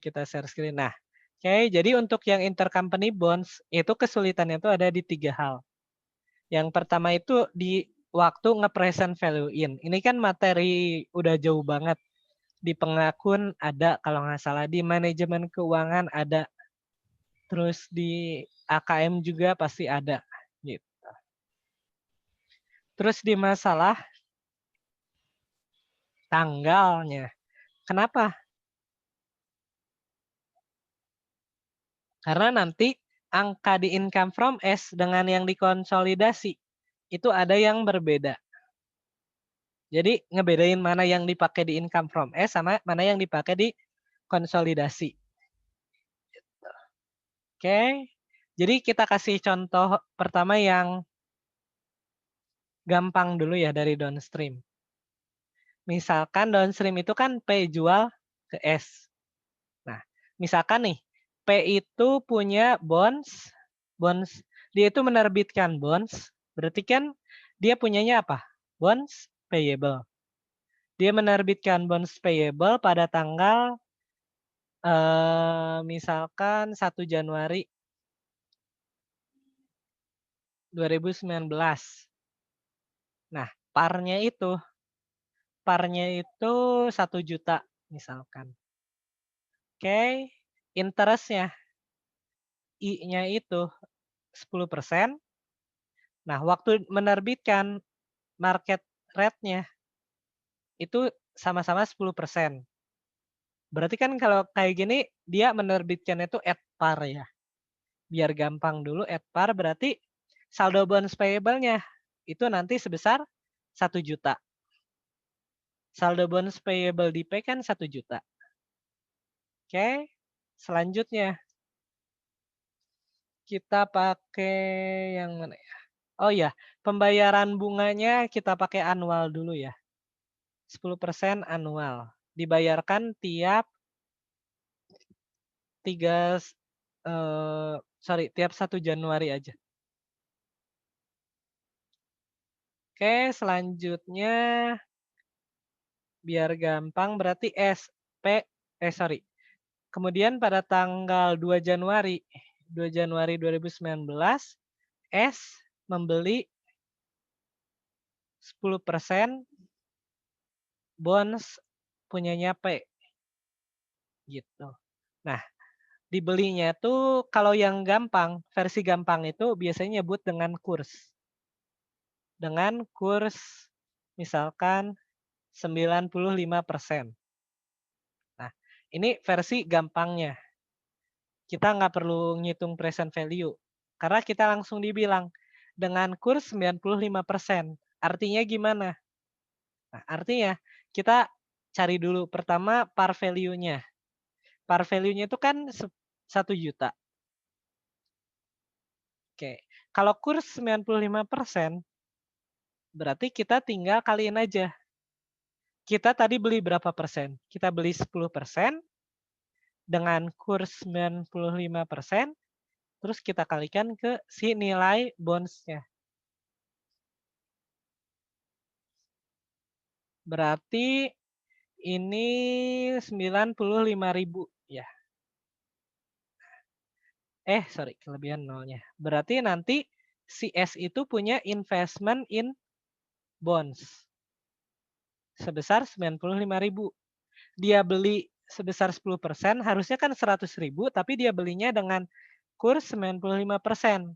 Kita share screen. Nah, oke, jadi untuk yang intercompany bonds, itu kesulitannya itu ada di 3 hal. Yang pertama itu di waktu nge-present value in. Ini kan materi udah jauh banget. Di pengakun ada, kalau nggak salah, di manajemen keuangan ada, terus di AKM juga pasti ada, gitu. Terus di masalah tanggalnya. Kenapa? Karena nanti angka di income from S dengan yang dikonsolidasi, itu ada yang berbeda. Jadi ngebedain mana yang dipakai di income from S sama mana yang dipakai di konsolidasi. Oke. Jadi kita kasih contoh pertama yang gampang dulu ya dari downstream. Misalkan downstream itu kan P jual ke S. Nah, misalkan nih, P itu punya bonds, dia itu menerbitkan bonds, berarti kan dia punyanya apa? Bonds payable. Dia menerbitkan bonds payable pada tanggal misalkan 1 Januari 2019. Nah, parnya itu 1 juta misalkan. Oke, interest-nya, I-nya itu 10%. Nah, waktu menerbitkan market rate-nya itu sama-sama 10%. Berarti kan kalau kayak gini dia menerbitkannya itu at par ya. Biar gampang dulu at par berarti saldo bonds payable-nya itu nanti sebesar 1 juta. Saldo bonds payable di P kan 1 juta. Oke, selanjutnya kita pakai yang mana ya? Oh ya, pembayaran bunganya kita pakai annual dulu ya. 10% annual. Dibayarkan tiap tiap 1 Januari aja. Oke, selanjutnya biar gampang berarti kemudian pada tanggal 2 Januari 2019 S membeli 10% bonds punyanya P gitu. Nah, dibelinya tuh kalau yang gampang, versi gampang itu biasanya nyebut dengan kurs. Dengan kurs misalkan 95%. Nah, ini versi gampangnya. Kita nggak perlu ngitung present value. Karena kita langsung dibilang, dengan kurs 95%. Artinya gimana? Nah, artinya kita cari dulu pertama par value-nya. Par value-nya itu kan 1 juta. Oke, kalau kurs 95%, berarti kita tinggal kaliin aja. Kita tadi beli berapa persen? Kita beli 10% dengan kurs 95%, terus kita kalikan ke si nilai bonds-nya. Berarti ini 95.000 ya. Kelebihan nolnya. Berarti nanti si S itu punya investment in bonds sebesar 95.000. Dia beli sebesar 10%, harusnya kan 100.000, tapi dia belinya dengan kurs 95%.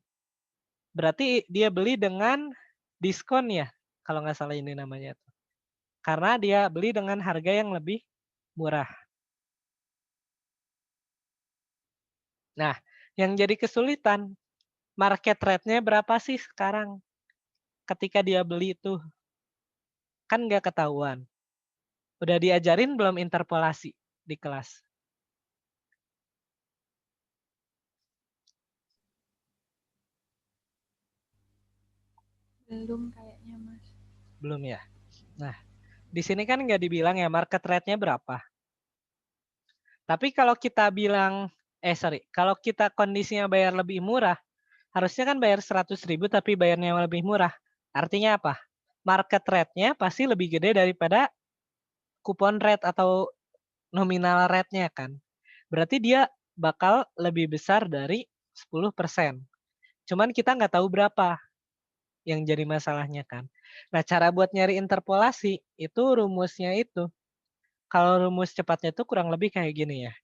Berarti dia beli dengan diskon ya, kalau nggak salah ini namanya. Karena dia beli dengan harga yang lebih murah. Nah, yang jadi kesulitan, market rate-nya berapa sih sekarang? Ketika dia beli itu, kan nggak ketahuan. Udah diajarin belum interpolasi di kelas? Belum kayaknya, Mas. Belum ya? Nah, di sini kan nggak dibilang ya market rate-nya berapa. Tapi kalau kita bilang, kalau kita kondisinya bayar lebih murah, harusnya kan bayar 100.000 tapi bayarnya lebih murah. Artinya apa? Market rate-nya pasti lebih gede daripada kupon rate atau nominal rate-nya kan. Berarti dia bakal lebih besar dari 10%. Cuman kita nggak tahu berapa yang jadi masalahnya kan. Nah, cara buat nyari interpolasi itu rumusnya itu. Kalau rumus cepatnya itu kurang lebih kayak gini ya.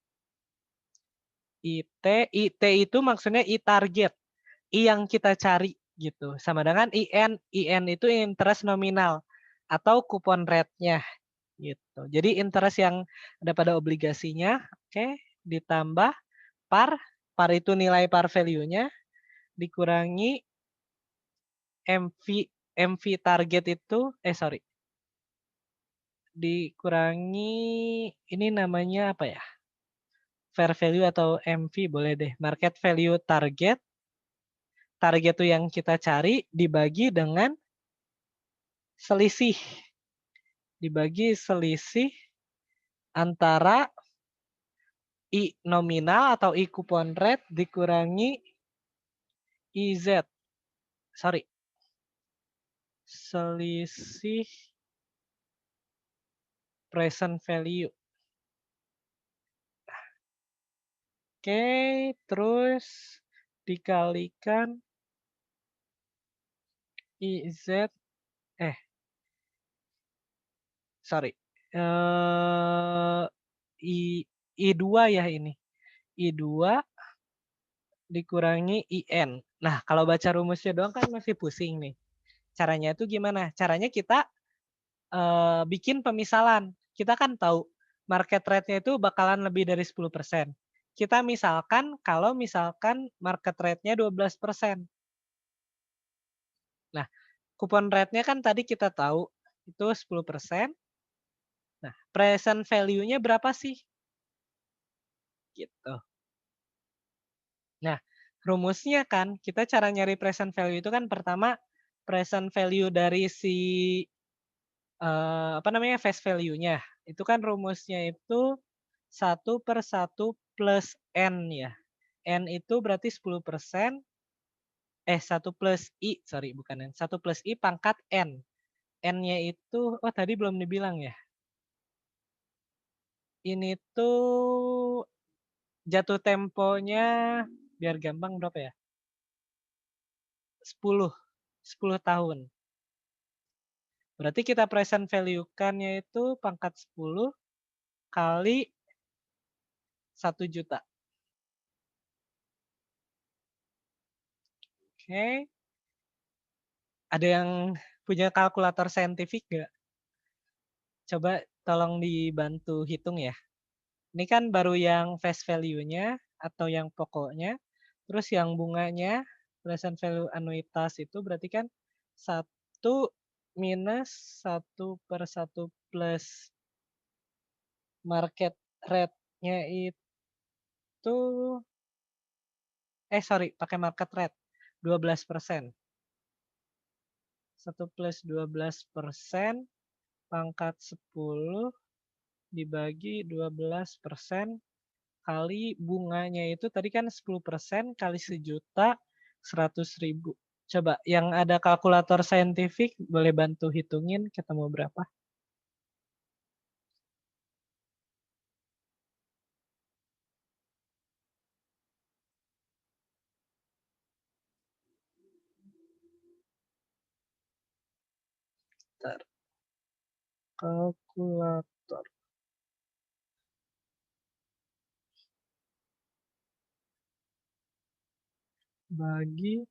IT itu maksudnya I target, I yang kita cari gitu. Sama dengan IN itu interest nominal atau kupon rate-nya gitu. Jadi interest yang ada pada obligasinya, oke, ditambah par itu nilai par value-nya dikurangi MV target itu dikurangi ini namanya apa ya? Fair value atau MV boleh deh. Market value target. Target itu yang kita cari dibagi dengan selisih. Dibagi selisih antara I nominal atau I coupon rate dikurangi IZ. Sorry. Selisih present value. Oke, terus dikalikan IZ sorry. I2 ya ini. I2 dikurangi IN. Nah, kalau baca rumusnya doang kan masih pusing nih. Caranya itu gimana? Caranya kita bikin pemisalan. Kita kan tahu market rate-nya itu bakalan lebih dari 10%. Kita misalkan kalau misalkan market rate-nya 12%. Nah, kupon rate-nya kan tadi kita tahu itu 10%. Nah, present value-nya berapa sih? Gitu. Nah, rumusnya kan kita cara nyari present value itu kan pertama present value dari si apa namanya face value-nya. Itu kan rumusnya itu 1/1 plus N ya. N itu berarti 10%, 1 plus I, sorry bukan N, 1 plus I pangkat N. N-nya itu, oh tadi belum dibilang ya. Ini tuh jatuh temponya biar gampang berapa ya? 10 tahun. Berarti kita present value-kannya itu pangkat 10 kali 1 juta. Oke. Ada yang punya kalkulator saintifik nggak? Coba tolong dibantu hitung ya. Ini kan baru yang face value-nya atau yang pokoknya. Terus yang bunganya, present value anuitas itu berarti kan 1 minus 1/1 plus market rate-nya itu sorry, pakai market rate 12%. 1 plus 12% pangkat 10 dibagi 12% kali bunganya itu tadi kan 10% kali 1.000.000 100.000. Coba yang ada kalkulator saintifik boleh bantu hitungin ketemu berapa? Bentar. Kalkulator. Bagi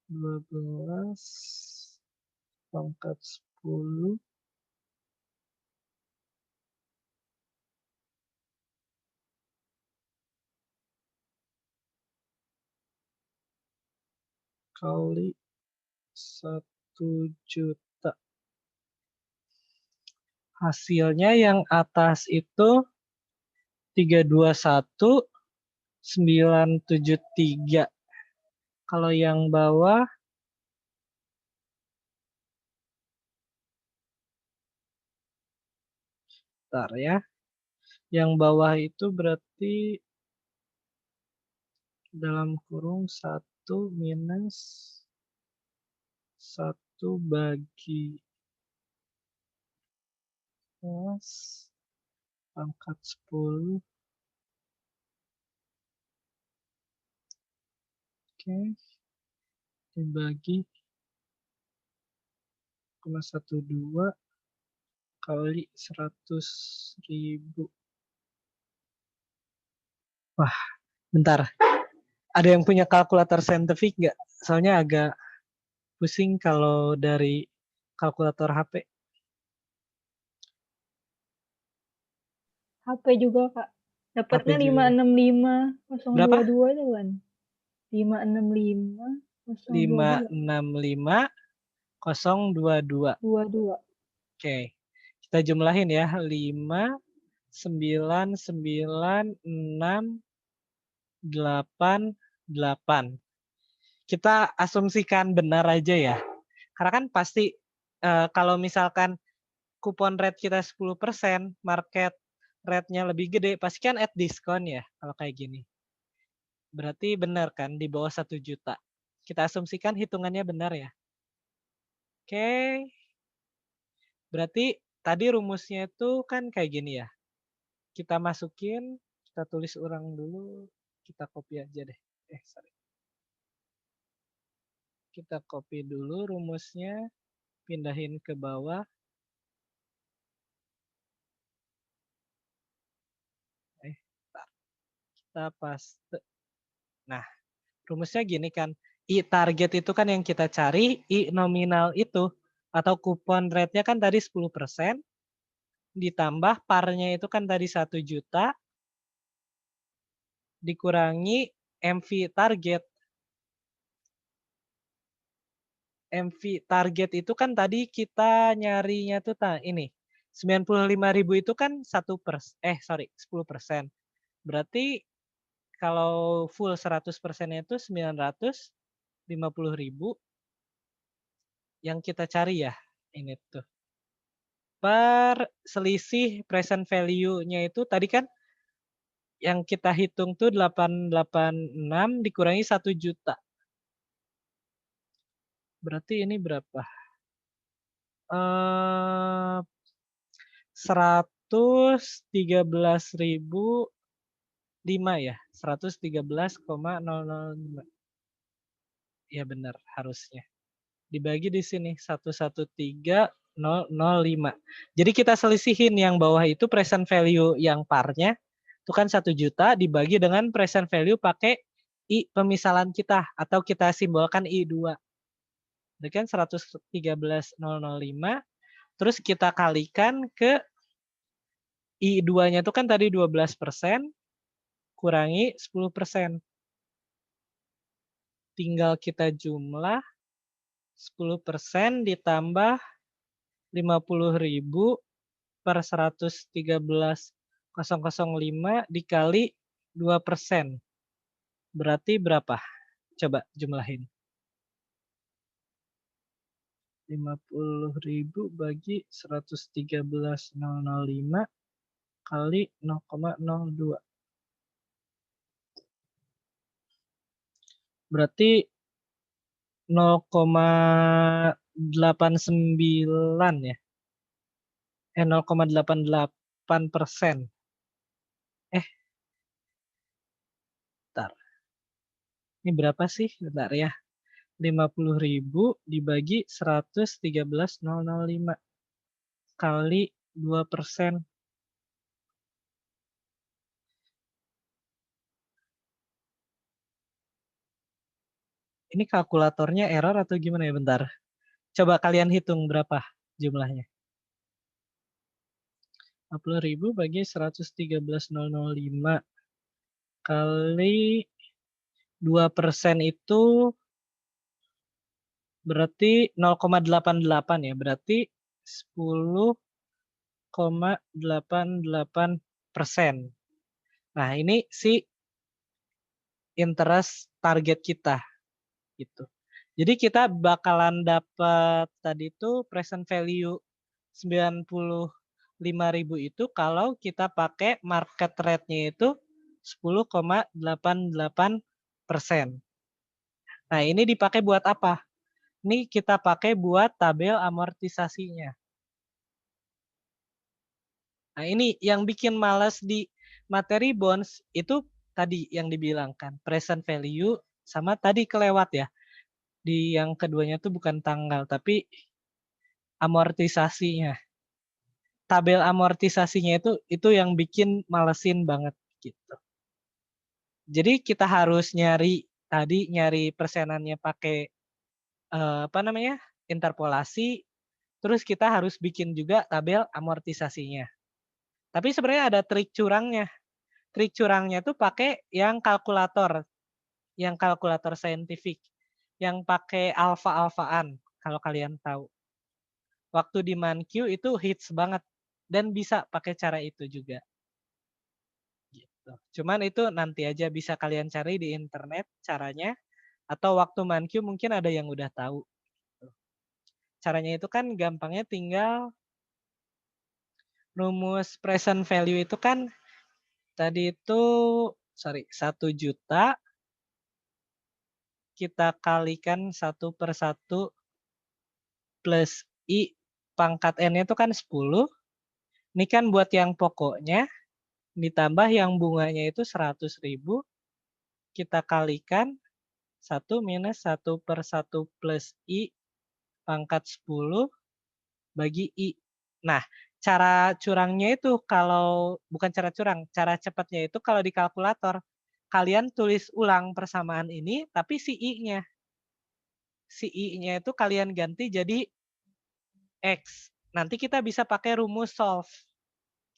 12 pangkat 10 kali 1 juta. Hasilnya yang atas itu 321.973. Kalau yang bawah bentar ya. Yang bawah itu berarti dalam kurung 1 minus 1 bagi plus pangkat 10. Oke. Dibagi 0,12 kali 100.000. Wah, bentar. Ada yang punya kalkulator saintifik nggak? Soalnya agak pusing kalau dari kalkulator HP. HP juga, Kak. Dapatnya HP juga. 565.022 Berapa? itu kan. 565.022. 565.022. 22. Oke. Kita jumlahin ya. 5, 9, 9, 6, 8, 8. Kita asumsikan benar aja ya. Karena kan pasti kalau misalkan kupon rate kita 10%, market rate-nya lebih gede, pasti kan at diskon ya kalau kayak gini. Berarti benar kan di bawah 1 juta. Kita asumsikan hitungannya benar ya. Oke. Berarti tadi rumusnya itu kan kayak gini ya. Kita masukin, kita tulis ulang dulu, kita copy aja deh. Sorry. Kita copy dulu rumusnya, pindahin ke bawah. Kita paste. Nah, rumusnya gini kan, I target itu kan yang kita cari, I nominal itu, atau kupon rate-nya kan tadi 10%, ditambah par-nya itu kan tadi 1 juta, dikurangi MV target. MV target itu kan tadi kita nyarinya tuh ini, 95.000 itu kan 10%. Berarti kalau full 100%-nya itu 950.000 yang kita cari ya. Ini tuh. Per selisih present value-nya itu tadi kan yang kita hitung tuh 886 dikurangi 1 juta. Berarti ini berapa? 113.005 ya. 113,005. Ya benar harusnya. Dibagi di sini 113.005. Jadi kita selisihin yang bawah itu present value yang parnya itu kan 1 juta dibagi dengan present value pakai I pemisalan kita atau kita simbolkan I2. Itu kan 113.005 terus kita kalikan ke I2-nya itu kan tadi 12% kurangi 10%. Tinggal kita jumlah 10% ditambah 50.000 per 113.005 dikali 2%. Berarti berapa? Coba jumlahin. 50.000 bagi 113.005 kali 0,02. Berarti 0,89 ya. 0,88%. Bentar. Ini berapa sih? Bentar ya. 50.000 dibagi 113.005 kali 2%. Ini kalkulatornya error atau gimana ya? Bentar. Coba kalian hitung berapa jumlahnya. 50.000 bagi 113.005 kali 2% itu berarti 0,88 ya. Berarti 10,88%. Nah, ini si interest target kita gitu. Jadi kita bakalan dapat tadi itu present value 95.000 itu kalau kita pakai market rate-nya itu 10,88%. Nah, ini dipakai buat apa? Ini kita pakai buat tabel amortisasinya. Nah, ini yang bikin males di materi bonds itu tadi yang dibilangkan present value sama tadi kelewat ya. Di yang keduanya tuh bukan tanggal tapi amortisasinya. Tabel amortisasinya itu yang bikin malesin banget gitu. Jadi kita harus nyari persenannya pakai apa namanya? Interpolasi, terus kita harus bikin juga tabel amortisasinya. Tapi sebenarnya ada trik curangnya. Trik curangnya tuh pakai yang kalkulator saintifik, yang pakai alfa-alfaan kalau kalian tahu. Waktu di ManQ itu hits banget dan bisa pakai cara itu juga. Gitu. Cuman itu nanti aja bisa kalian cari di internet caranya atau waktu ManQ mungkin ada yang udah tahu. Caranya itu kan gampangnya tinggal rumus present value itu kan tadi itu 1 juta kita kalikan 1/1 plus I pangkat N-nya itu kan 10. Ini kan buat yang pokoknya, ditambah yang bunganya itu 100.000, kita kalikan 1 minus 1/1 plus I pangkat 10 bagi I. Nah, cara curangnya itu bukan cara curang, cara cepatnya itu kalau di kalkulator, kalian tulis ulang persamaan ini, tapi si I-nya. Si I-nya itu kalian ganti jadi X. Nanti kita bisa pakai rumus solve.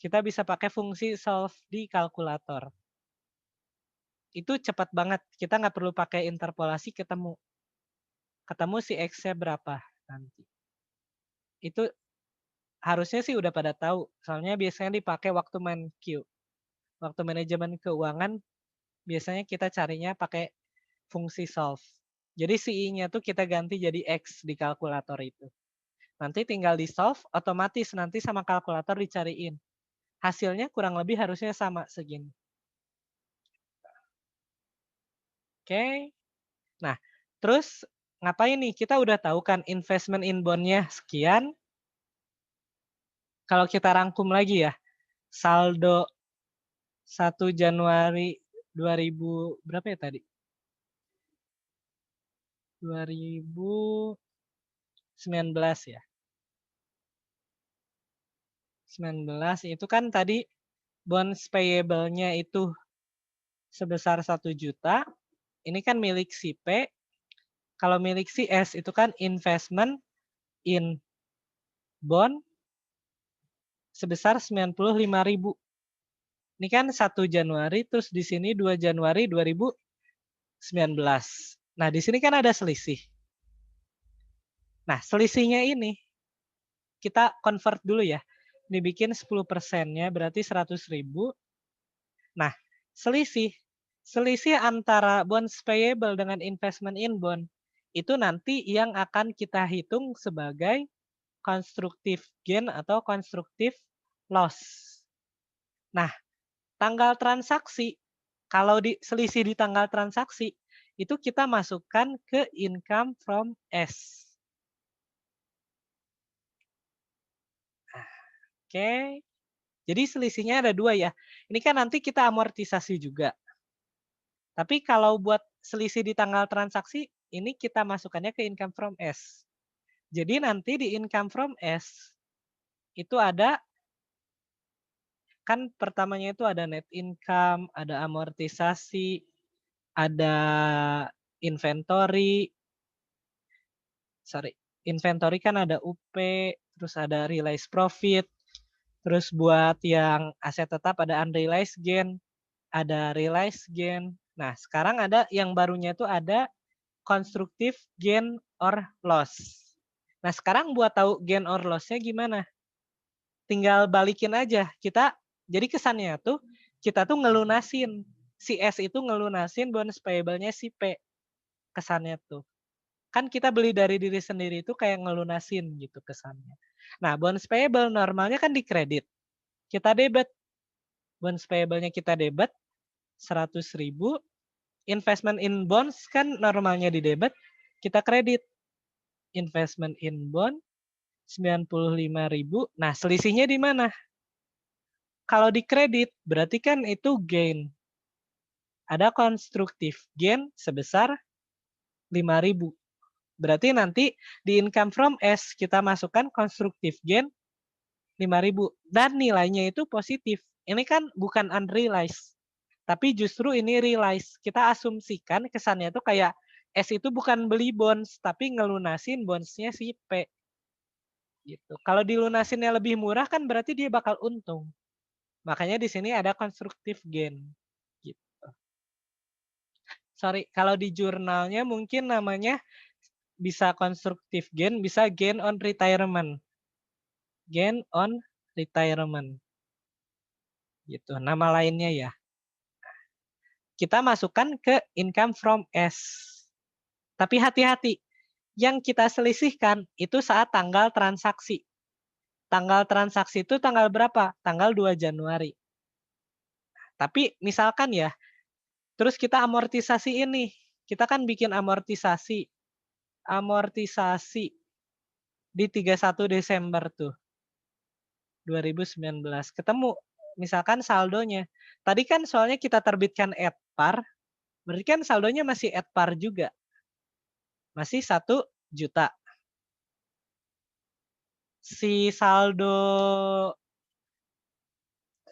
Kita bisa pakai fungsi solve di kalkulator. Itu cepat banget. Kita nggak perlu pakai interpolasi ketemu. Ketemu si X-nya berapa nanti. Itu harusnya sih udah pada tahu. Soalnya biasanya dipakai waktu main Q. Waktu manajemen keuangan biasanya kita carinya pakai fungsi solve. Jadi si I-nya tuh kita ganti jadi X di kalkulator itu. Nanti tinggal di solve, otomatis nanti sama kalkulator dicariin. Hasilnya kurang lebih harusnya sama segini. Oke. Nah, terus ngapain nih? Kita udah tahu kan investment in bond-nya sekian. Kalau kita rangkum lagi ya, saldo 1 Januari 2000 berapa ya tadi? 2019 ya. 19 itu kan tadi bonds payable-nya itu sebesar 1 juta. Ini kan milik si P. Kalau milik si S itu kan investment in bond sebesar 95.000. Ini kan 1 Januari, terus di sini 2 Januari 2019. Nah, di sini kan ada selisih. Nah, selisihnya ini kita convert dulu ya. Dibikin 10%-nya berarti 100.000. Nah, selisih antara bonds payable dengan investment in bond itu nanti yang akan kita hitung sebagai constructive gain atau constructive loss. Nah, tanggal transaksi, kalau selisih di tanggal transaksi, itu kita masukkan ke income from S. Oke. Jadi selisihnya ada 2 ya. Ini kan nanti kita amortisasi juga. Tapi kalau buat selisih di tanggal transaksi, ini kita masukkannya ke income from S. Jadi nanti di income from S, itu ada, kan pertamanya itu ada net income, ada amortisasi, ada inventory. Inventory kan ada UP, terus ada realized profit, terus buat yang aset tetap ada unrealized gain, ada realized gain. Nah, sekarang ada yang barunya itu ada constructive gain or loss. Nah, sekarang buat tahu gain or loss-nya gimana? Tinggal balikin aja. Jadi kesannya tuh kita tuh ngelunasin. Si S itu ngelunasin bonus payable-nya si P. Kesannya tuh. Kan kita beli dari diri sendiri itu kayak ngelunasin gitu kesannya. Nah, bonus payable normalnya kan di kredit. Kita debit. Bonus payable-nya kita debit 100.000. Investment in bonds kan normalnya di debit, kita kredit. Investment in bond 95.000. Nah, selisihnya di mana? kalau di kredit berarti kan itu gain. Ada constructive gain sebesar 5.000. Berarti nanti di income from S kita masukkan constructive gain 5.000 dan nilainya itu positif. Ini kan bukan unrealized, tapi justru ini realized. Kita asumsikan kesannya itu kayak S itu bukan beli bonds, tapi ngelunasin bondsnya si P. Gitu. Kalau dilunasinnya lebih murah kan berarti dia bakal untung. Makanya di sini ada constructive gain. Gitu. Sorry, kalau di jurnalnya mungkin namanya bisa constructive gain, bisa gain on retirement. Gain on retirement. Gitu, nama lainnya ya. Kita masukkan ke income from S. Tapi hati-hati, yang kita selisihkan itu saat tanggal transaksi. Tanggal transaksi itu tanggal berapa? Tanggal 2 Januari. Tapi misalkan ya, terus kita amortisasi ini. Kita kan bikin amortisasi. Amortisasi di 31 Desember tuh. 2019. Ketemu misalkan saldonya. Tadi kan soalnya kita terbitkan at par, berarti kan saldonya masih at par juga. Masih 1 juta. Si saldo,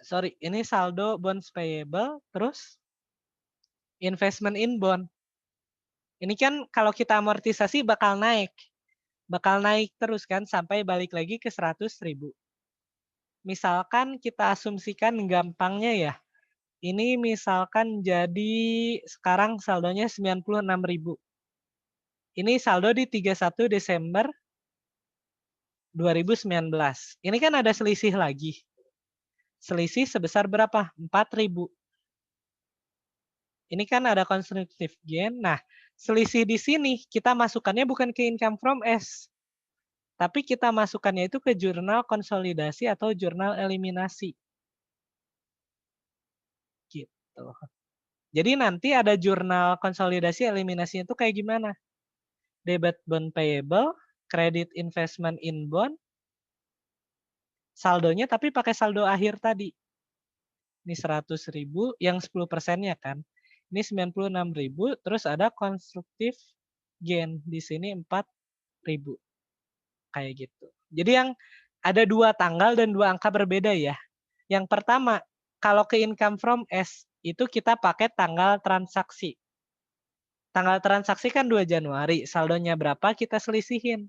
sorry, ini saldo bonds payable, terus investment in bond. Ini kan kalau kita amortisasi bakal naik. Bakal naik terus kan sampai balik lagi ke 100.000. Misalkan kita asumsikan gampangnya ya. Ini misalkan jadi sekarang saldonya 96.000. Ini saldo di 31 Desember 2019. Ini kan ada selisih lagi. Selisih sebesar berapa? 4.000. Ini kan ada constructive gain. Nah, selisih di sini kita masukkannya bukan ke income from S. Tapi kita masukkannya itu ke jurnal konsolidasi atau jurnal eliminasi. Gitu. Jadi nanti ada jurnal konsolidasi eliminasinya itu kayak gimana? Debit bond payable, credit investment in bond, saldonya tapi pakai saldo akhir tadi. Ini 100.000, yang 10%-nya kan. Ini 96.000, terus ada constructive gain. Di sini 4.000. Kayak gitu. Jadi yang ada 2 tanggal dan 2 angka berbeda ya. Yang pertama, kalau ke income from S, itu kita pakai tanggal transaksi. Tanggal transaksi kan 2 Januari, saldonya berapa kita selisihin.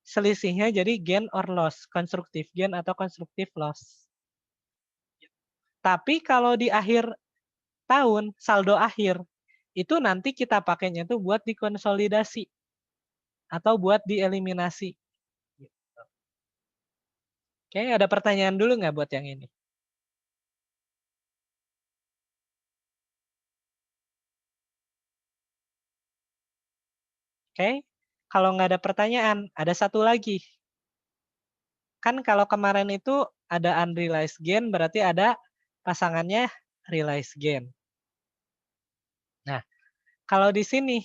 Selisihnya jadi gain or loss, constructive gain atau constructive loss. Tapi kalau di akhir tahun, saldo akhir, itu nanti kita pakainya tuh buat dikonsolidasi atau buat dieliminasi. Oke, ada pertanyaan dulu nggak buat yang ini? Oke, kalau nggak ada pertanyaan, ada satu lagi. Kan kalau kemarin itu ada unrealized gain, berarti ada pasangannya realized gain. Nah, kalau di sini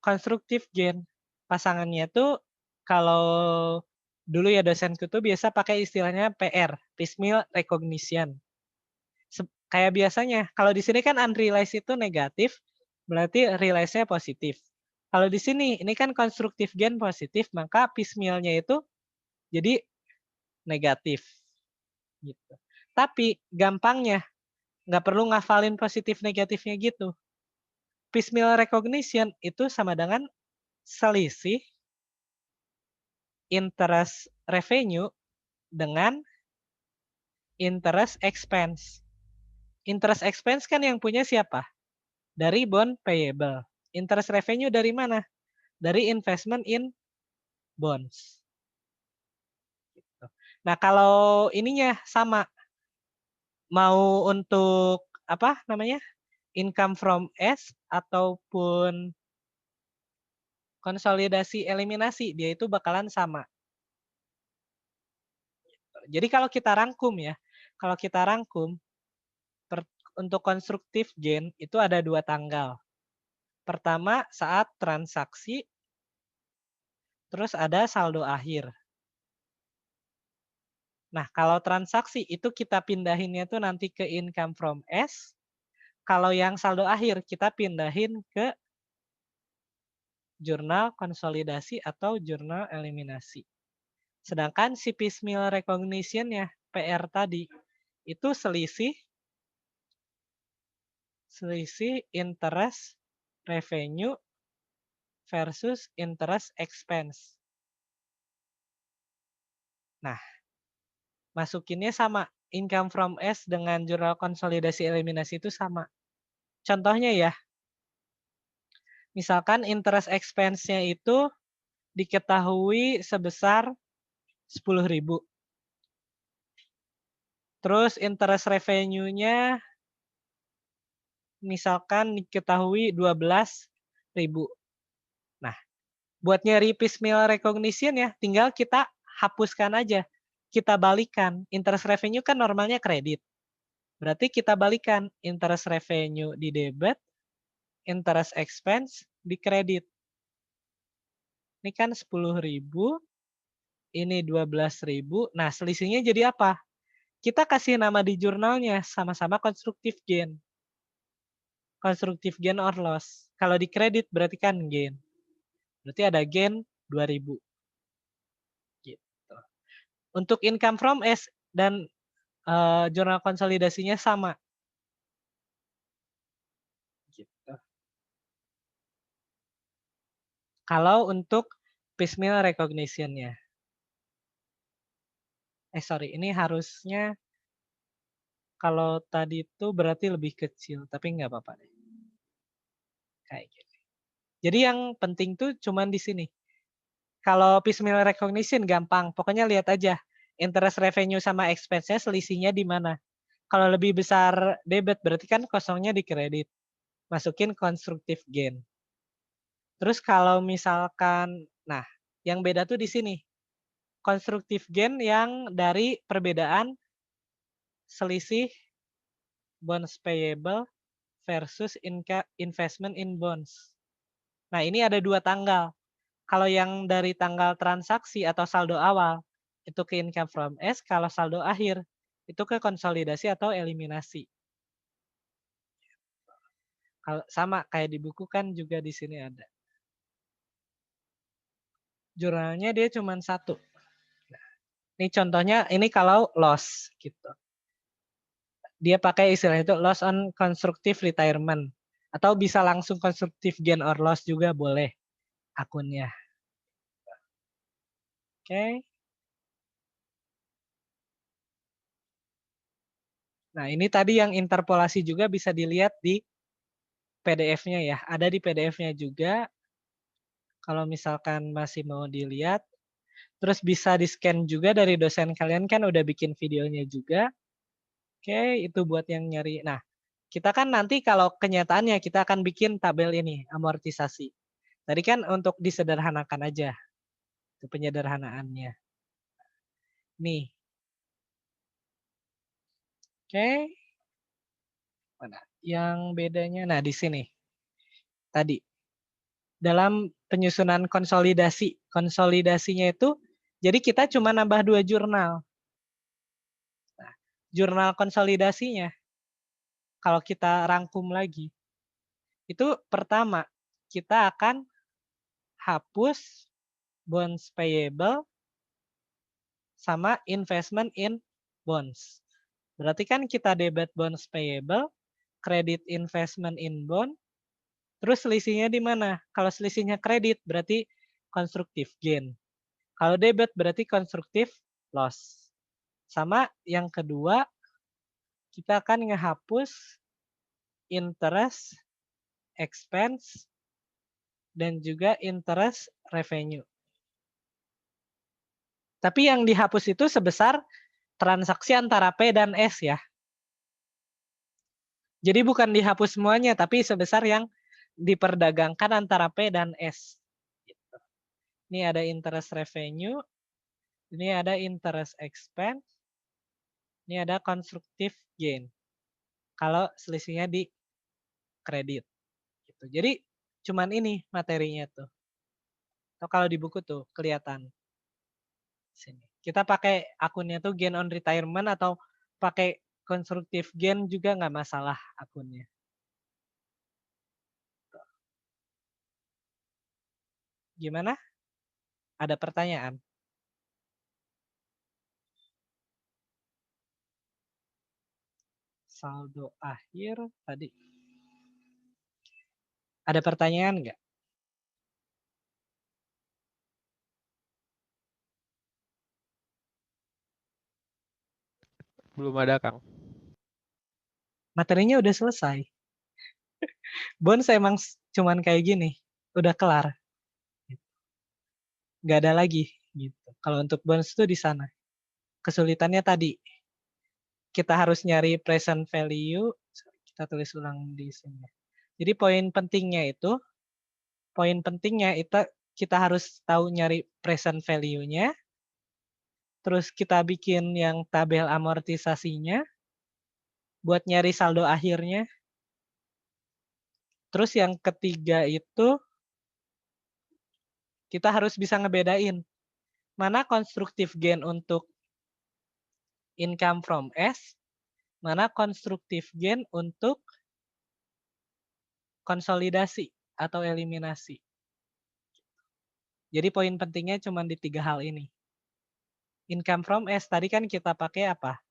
constructive gain, pasangannya tuh kalau dulu ya dosenku tuh biasa pakai istilahnya PR, piecemeal recognition. Kayak biasanya, kalau di sini kan unrealized itu negatif, berarti realize-nya positif. Kalau di sini, ini kan constructive gain positif, maka piecemeal-nya itu jadi negatif. Gitu. Tapi gampangnya, nggak perlu ngafalin positif negatifnya gitu. Piecemeal recognition itu sama dengan selisih interest revenue dengan interest expense. Interest expense kan yang punya siapa? Dari bond payable. Interest revenue dari mana? Dari investment in bonds. Nah, kalau ininya sama, mau untuk apa namanya? Income from S ataupun konsolidasi eliminasi, dia itu bakalan sama. Jadi kalau kita rangkum ya, kalau kita rangkum untuk constructive gain itu ada 2 tanggal. Pertama saat transaksi, terus ada saldo akhir. Nah, kalau transaksi itu kita pindahinnya tuh nanti ke income from S. Kalau yang saldo akhir kita pindahin ke jurnal konsolidasi atau jurnal eliminasi. Sedangkan si piecemeal recognition ya, PR tadi, itu selisih interest revenue versus interest expense. Nah, masukinnya sama. Income from S dengan jurnal konsolidasi eliminasi itu sama. Contohnya ya, misalkan interest expense-nya itu diketahui sebesar 10.000. Terus interest revenue-nya misalkan diketahui 12.000. Nah, buat nyari piecemeal recognition ya, tinggal kita hapuskan aja. Kita balikan. Interest revenue kan normalnya kredit. Berarti kita balikan. Interest revenue di debit, interest expense di kredit. Ini kan 10.000, ini 12.000. Nah, selisihnya jadi apa? Kita kasih nama di jurnalnya, sama-sama constructive gain. Constructive gain or loss. Kalau di kredit berarti kan gain. Berarti ada gain 2.000. Gitu. Untuk income from S dan jurnal konsolidasinya sama. Gitu. Kalau untuk piecemeal recognition-nya. Sorry, ini harusnya kalau tadi itu berarti lebih kecil, tapi nggak apa-apa deh. Kayak gitu. Jadi yang penting tuh cuman di sini. Kalau piecemeal recognition gampang, pokoknya lihat aja interest revenue sama expense-nya selisihnya di mana. Kalau lebih besar debit berarti kan kosongnya di kredit. Masukin constructive gain. Terus kalau misalkan, nah yang beda tuh di sini. Constructive gain yang dari perbedaan selisih bonds payable versus investment in bonds. Nah ini ada 2 tanggal. Kalau yang dari tanggal transaksi atau saldo awal, itu ke income from S, kalau saldo akhir, itu ke konsolidasi atau eliminasi. Kalau sama kayak di buku kan juga di sini ada. Jurnalnya dia cuma 1. Ini contohnya, ini kalau loss gitu. Dia pakai istilah itu loss on constructive retirement. Atau bisa langsung constructive gain or loss juga boleh akunnya. Oke. Nah ini tadi yang interpolasi juga bisa dilihat di PDF-nya ya. Ada di PDF-nya juga. Kalau misalkan masih mau dilihat. Terus bisa di-scan juga dari dosen kalian kan udah bikin videonya juga. Oke, itu buat yang nyari. Nah, kita kan nanti kalau kenyataannya kita akan bikin tabel ini, amortisasi. Tadi kan untuk disederhanakan aja. Itu penyederhanaannya. Nih. Oke. Mana? Yang bedanya, nah di sini. Tadi. Dalam penyusunan konsolidasi. Konsolidasinya itu, jadi kita cuma nambah 2 jurnal. Nah, jurnal konsolidasinya, kalau kita rangkum lagi, itu pertama, kita akan hapus bonds payable sama investment in bonds. Berarti kan kita debit bonds payable, kredit investment in bond, terus selisihnya di mana? Kalau selisihnya kredit berarti constructive gain. Kalau debit berarti constructive loss. Sama yang kedua, kita akan ngehapus interest expense dan juga interest revenue. Tapi yang dihapus itu sebesar transaksi antara P dan S ya. Jadi bukan dihapus semuanya, tapi sebesar yang diperdagangkan antara P dan S. Gitu. Ini ada interest revenue, ini ada interest expense, ini ada constructive gain. Kalau selisihnya di kredit. Gitu. Jadi cuman ini materinya tuh. Atau kalau di buku tuh kelihatan. Sini. Kita pakai akunnya tuh gain on retirement atau pakai constructive gain juga nggak masalah akunnya. Gimana? Ada pertanyaan? Saldo akhir tadi. Ada pertanyaan nggak? Belum ada, Kang. Materinya udah selesai. Bonds emang cuman kayak gini, udah kelar. Nggak ada lagi gitu. Kalau untuk bonds itu di sana. Kesulitannya tadi, kita harus nyari present value. Kita tulis ulang di sini. Jadi poin pentingnya itu kita harus tahu nyari present value-nya. Terus kita bikin yang tabel amortisasinya buat nyari saldo akhirnya. Terus yang ketiga itu kita harus bisa ngebedain mana constructive gain untuk income from S, mana constructive gain untuk konsolidasi atau eliminasi. Jadi poin pentingnya cuma di 3 hal ini. Income from S tadi kan kita pakai apa?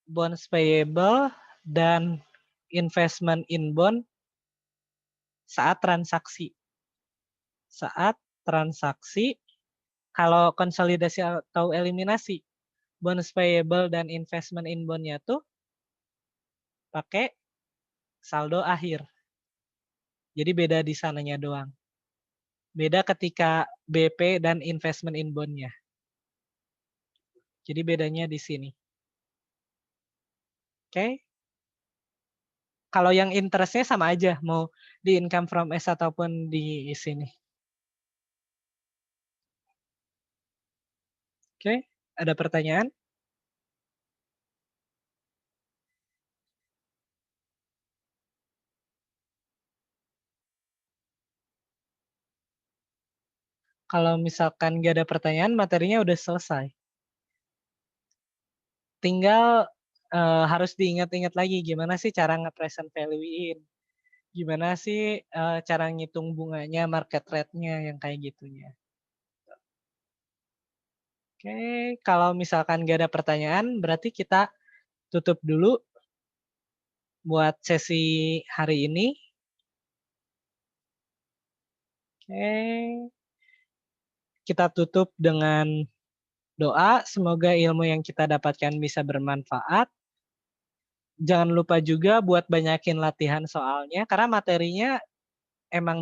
Bonds payable dan investment in bond saat transaksi. Saat transaksi, kalau konsolidasi atau eliminasi, bonds payable dan investment in bond-nya tuh pakai saldo akhir. Jadi beda di sananya doang. Beda ketika BP dan investment in bond-nya. Jadi bedanya di sini. Oke. Kalau yang interest-nya sama aja, mau di income from S ataupun di sini. Oke, ada pertanyaan? Kalau misalkan nggak ada pertanyaan, materinya udah selesai. Tinggal harus diingat-ingat lagi gimana sih cara nge-present value-in. Gimana sih cara ngitung bunganya, market rate-nya, yang kayak gitunya. Oke, kalau misalkan nggak ada pertanyaan, berarti kita tutup dulu buat sesi hari ini. Oke, kita tutup dengan doa, semoga ilmu yang kita dapatkan bisa bermanfaat. Jangan lupa juga buat banyakin latihan soalnya, karena materinya emang